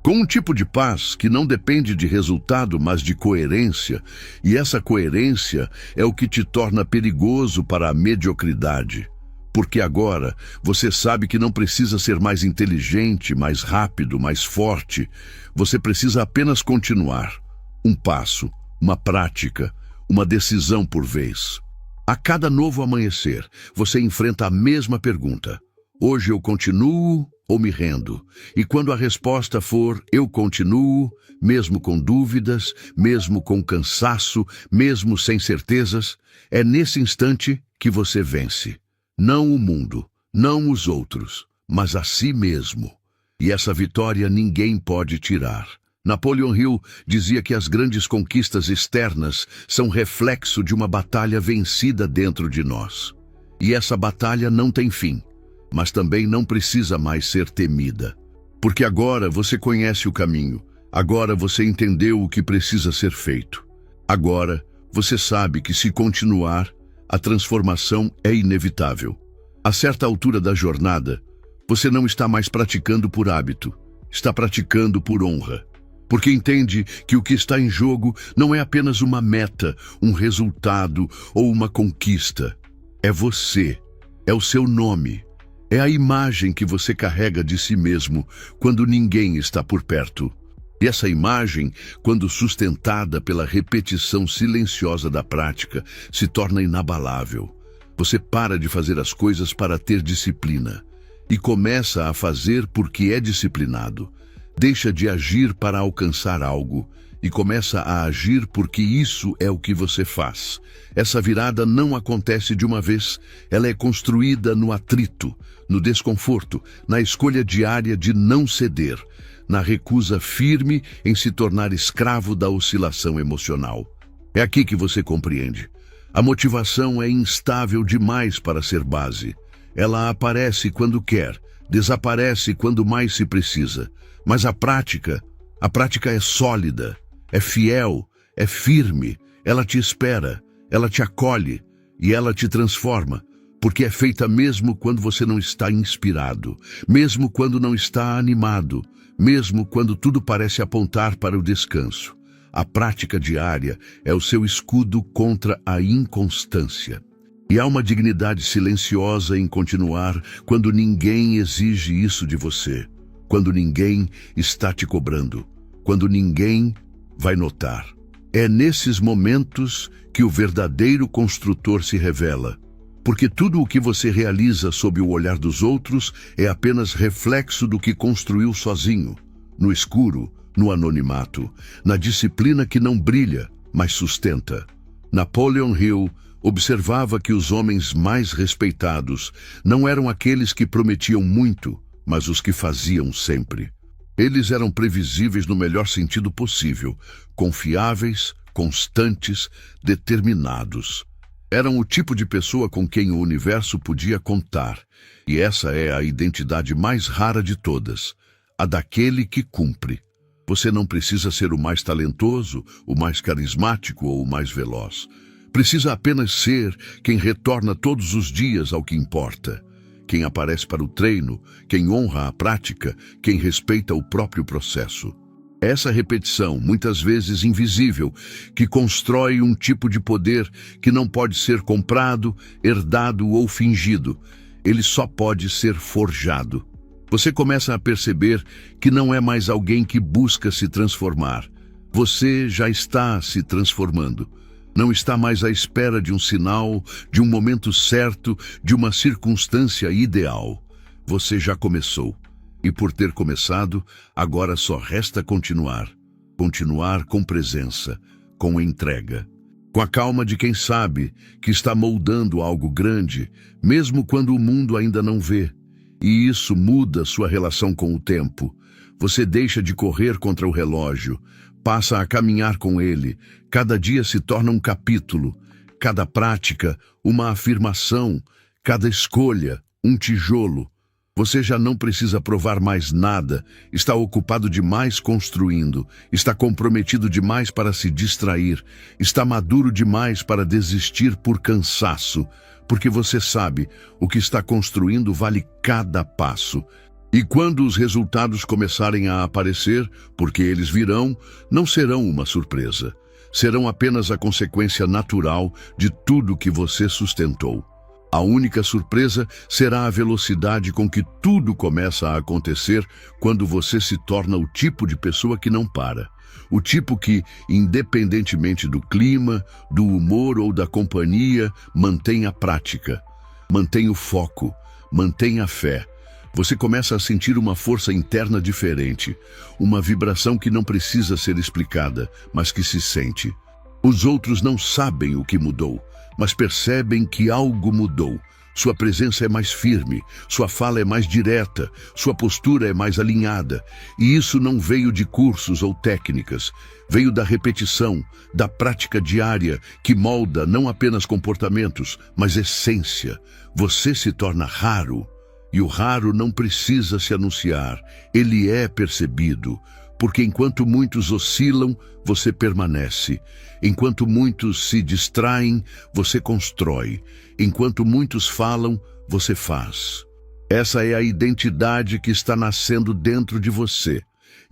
com um tipo de paz que não depende de resultado, mas de coerência, e essa coerência é o que te torna perigoso para a mediocridade. Porque agora você sabe que não precisa ser mais inteligente, mais rápido, mais forte. Você precisa apenas continuar. Um passo, uma prática, uma decisão por vez. A cada novo amanhecer, você enfrenta a mesma pergunta: hoje eu continuo ou me rendo? E quando a resposta for eu continuo, mesmo com dúvidas, mesmo com cansaço, mesmo sem certezas, é nesse instante que você vence. Não o mundo, não os outros, mas a si mesmo. E essa vitória ninguém pode tirar. Napoleon Hill dizia que as grandes conquistas externas são reflexo de uma batalha vencida dentro de nós. E essa batalha não tem fim, mas também não precisa mais ser temida. Porque agora você conhece o caminho, agora você entendeu o que precisa ser feito. Agora você sabe que se continuar, a transformação é inevitável. A certa altura da jornada, você não está mais praticando por hábito, está praticando por honra. Porque entende que o que está em jogo não é apenas uma meta, um resultado ou uma conquista. É você, é o seu nome, É a imagem que você carrega de si mesmo quando ninguém está por perto. E essa imagem, quando sustentada pela repetição silenciosa da prática, se torna inabalável. Você para de fazer as coisas para ter disciplina e começa a fazer porque é disciplinado. Deixa de agir para alcançar algo e começa a agir porque isso é o que você faz. Essa virada não acontece de uma vez, ela é construída no atrito, no desconforto, na escolha diária de não ceder, na recusa firme em se tornar escravo da oscilação emocional. É aqui que você compreende. A motivação é instável demais para ser base. Ela aparece quando quer, desaparece quando mais se precisa. Mas a prática é sólida, é fiel, é firme. Ela te espera, ela te acolhe e ela te transforma. Porque é feita mesmo quando você não está inspirado, mesmo quando não está animado, mesmo quando tudo parece apontar para o descanso. A prática diária é o seu escudo contra a inconstância. E há uma dignidade silenciosa em continuar quando ninguém exige isso de você, quando ninguém está te cobrando, quando ninguém vai notar. É nesses momentos que o verdadeiro construtor se revela. Porque tudo o que você realiza sob o olhar dos outros é apenas reflexo do que construiu sozinho, no escuro, no anonimato, na disciplina que não brilha, mas sustenta. Napoleon Hill observava que os homens mais respeitados não eram aqueles que prometiam muito, mas os que faziam sempre. Eles eram previsíveis no melhor sentido possível, confiáveis, constantes, determinados. Eram o tipo de pessoa com quem o universo podia contar, e essa é a identidade mais rara de todas, a daquele que cumpre. Você não precisa ser o mais talentoso, o mais carismático ou o mais veloz. Precisa apenas ser quem retorna todos os dias ao que importa, quem aparece para o treino, quem honra a prática, quem respeita o próprio processo. Essa repetição, muitas vezes invisível, que constrói um tipo de poder que não pode ser comprado, herdado ou fingido. Ele só pode ser forjado. Você começa a perceber que não é mais alguém que busca se transformar. Você já está se transformando. Não está mais à espera de um sinal, de um momento certo, de uma circunstância ideal. Você já começou. E por ter começado, agora só resta continuar. Continuar com presença, com entrega. Com a calma de quem sabe que está moldando algo grande, mesmo quando o mundo ainda não vê. E isso muda sua relação com o tempo. Você deixa de correr contra o relógio, passa a caminhar com ele. Cada dia se torna um capítulo, cada prática, uma afirmação, cada escolha, um tijolo. Você já não precisa provar mais nada, está ocupado demais construindo, está comprometido demais para se distrair, está maduro demais para desistir por cansaço, porque você sabe, o que está construindo vale cada passo. E quando os resultados começarem a aparecer, porque eles virão, não serão uma surpresa. Serão apenas a consequência natural de tudo que você sustentou. A única surpresa será a velocidade com que tudo começa a acontecer quando você se torna o tipo de pessoa que não para. O tipo que, independentemente do clima, do humor ou da companhia, mantém a prática, mantém o foco, mantém a fé. Você começa a sentir uma força interna diferente, uma vibração que não precisa ser explicada, mas que se sente. Os outros não sabem o que mudou, mas percebem que algo mudou. Sua presença é mais firme, sua fala é mais direta, sua postura é mais alinhada. E isso não veio de cursos ou técnicas, veio da repetição, da prática diária, que molda não apenas comportamentos, mas essência. Você se torna raro, e o raro não precisa se anunciar, ele é percebido. Porque enquanto muitos oscilam, você permanece. Enquanto muitos se distraem, você constrói. Enquanto muitos falam, você faz. Essa é a identidade que está nascendo dentro de você.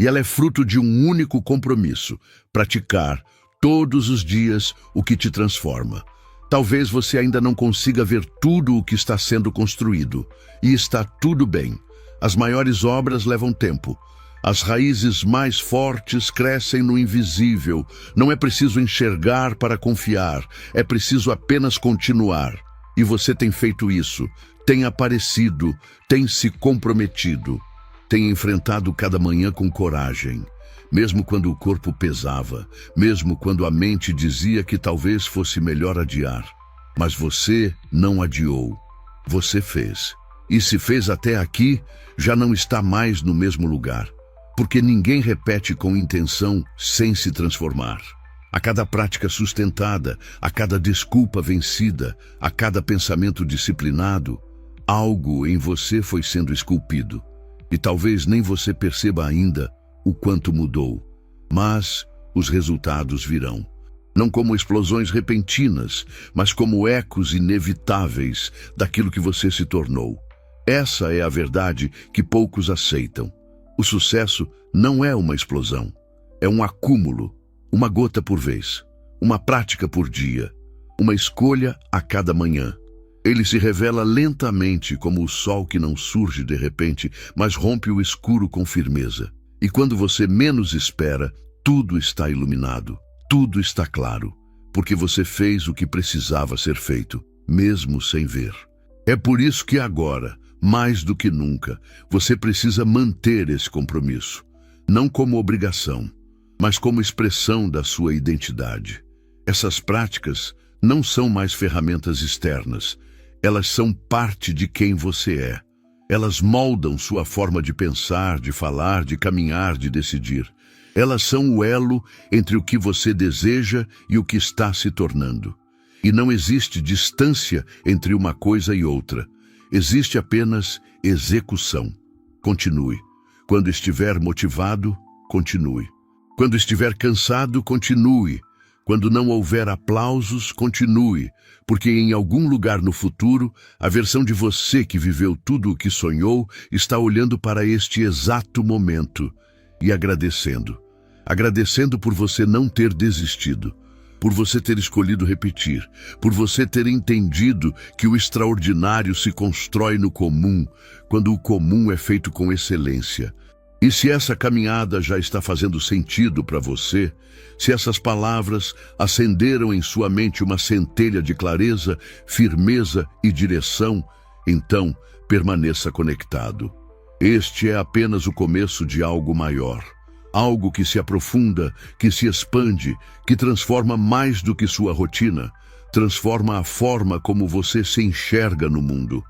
E ela é fruto de um único compromisso: praticar todos os dias o que te transforma. Talvez você ainda não consiga ver tudo o que está sendo construído. E está tudo bem. As maiores obras levam tempo. As raízes mais fortes crescem no invisível. Não é preciso enxergar para confiar. É preciso apenas continuar. E você tem feito isso. Tem aparecido. Tem se comprometido. Tem enfrentado cada manhã com coragem. Mesmo quando o corpo pesava, mesmo quando a mente dizia que talvez fosse melhor adiar. Mas você não adiou. Você fez. E se fez até aqui, já não está mais no mesmo lugar. Porque ninguém repete com intenção sem se transformar. A cada prática sustentada, a cada desculpa vencida, a cada pensamento disciplinado, algo em você foi sendo esculpido. E talvez nem você perceba ainda o quanto mudou, mas os resultados virão. Não como explosões repentinas, mas como ecos inevitáveis daquilo que você se tornou. Essa é a verdade que poucos aceitam. O sucesso não é uma explosão, é um acúmulo, uma gota por vez, uma prática por dia, uma escolha a cada manhã. Ele se revela lentamente como o sol que não surge de repente, mas rompe o escuro com firmeza. E quando você menos espera, tudo está iluminado, tudo está claro, porque você fez o que precisava ser feito, mesmo sem ver. É por isso que agora, mais do que nunca, você precisa manter esse compromisso, não como obrigação, mas como expressão da sua identidade. Essas práticas não são mais ferramentas externas, elas são parte de quem você é. Elas moldam sua forma de pensar, de falar, de caminhar, de decidir. Elas são o elo entre o que você deseja e o que está se tornando. E não existe distância entre uma coisa e outra. Existe apenas execução. Continue. Quando estiver motivado, continue. Quando estiver cansado, continue. Quando não houver aplausos, continue, porque em algum lugar no futuro, a versão de você que viveu tudo o que sonhou está olhando para este exato momento e agradecendo. Agradecendo por você não ter desistido, por você ter escolhido repetir, por você ter entendido que o extraordinário se constrói no comum, quando o comum é feito com excelência. E se essa caminhada já está fazendo sentido para você, se essas palavras acenderam em sua mente uma centelha de clareza, firmeza e direção, então permaneça conectado. Este é apenas o começo de algo maior. Algo que se aprofunda, que se expande, que transforma mais do que sua rotina, transforma a forma como você se enxerga no mundo.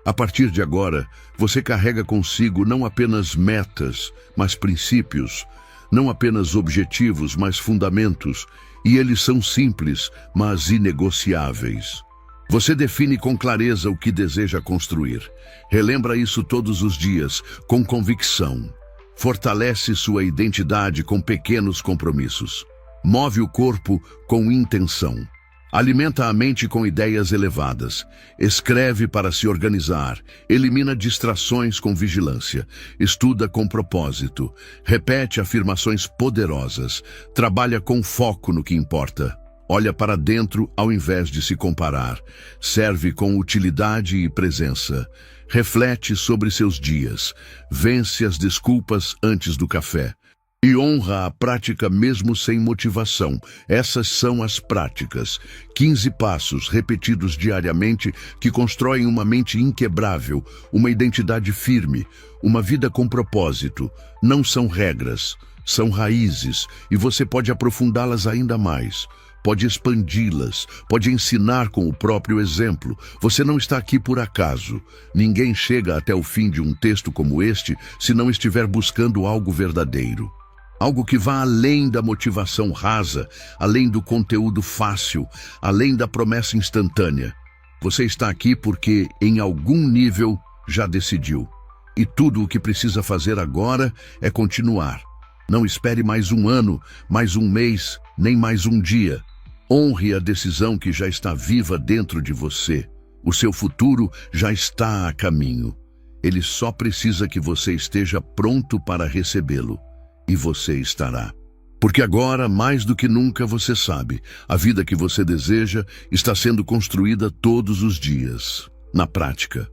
A partir de agora, você carrega consigo não apenas metas, mas princípios, não apenas objetivos, mas fundamentos, e eles são simples, mas inegociáveis. Você define com clareza o que deseja construir. Relembra isso todos os dias, com convicção. Fortalece sua identidade com pequenos compromissos. Move o corpo com intenção. Alimenta a mente com ideias elevadas. Escreve para se organizar. Elimina distrações com vigilância. Estuda com propósito. Repete afirmações poderosas. Trabalha com foco no que importa. Olha para dentro ao invés de se comparar. Serve com utilidade e presença. Reflete sobre seus dias. Vence as desculpas antes do café. E honra a prática mesmo sem motivação. Essas são as práticas. 15 passos repetidos diariamente que constroem uma mente inquebrável, uma identidade firme, uma vida com propósito. Não são regras, são raízes, e você pode aprofundá-las ainda mais. Pode expandi-las, pode ensinar com o próprio exemplo. Você não está aqui por acaso. Ninguém chega até o fim de um texto como este se não estiver buscando algo verdadeiro. Algo que vá além da motivação rasa, além do conteúdo fácil, além da promessa instantânea. Você está aqui porque, em algum nível, já decidiu. E tudo o que precisa fazer agora é continuar. Não espere mais um ano, mais um mês, nem mais um dia. Honre a decisão que já está viva dentro de você. O seu futuro já está a caminho. Ele só precisa que você esteja pronto para recebê-lo. E você estará. Porque agora, mais do que nunca, você sabe, a vida que você deseja está sendo construída todos os dias, na prática.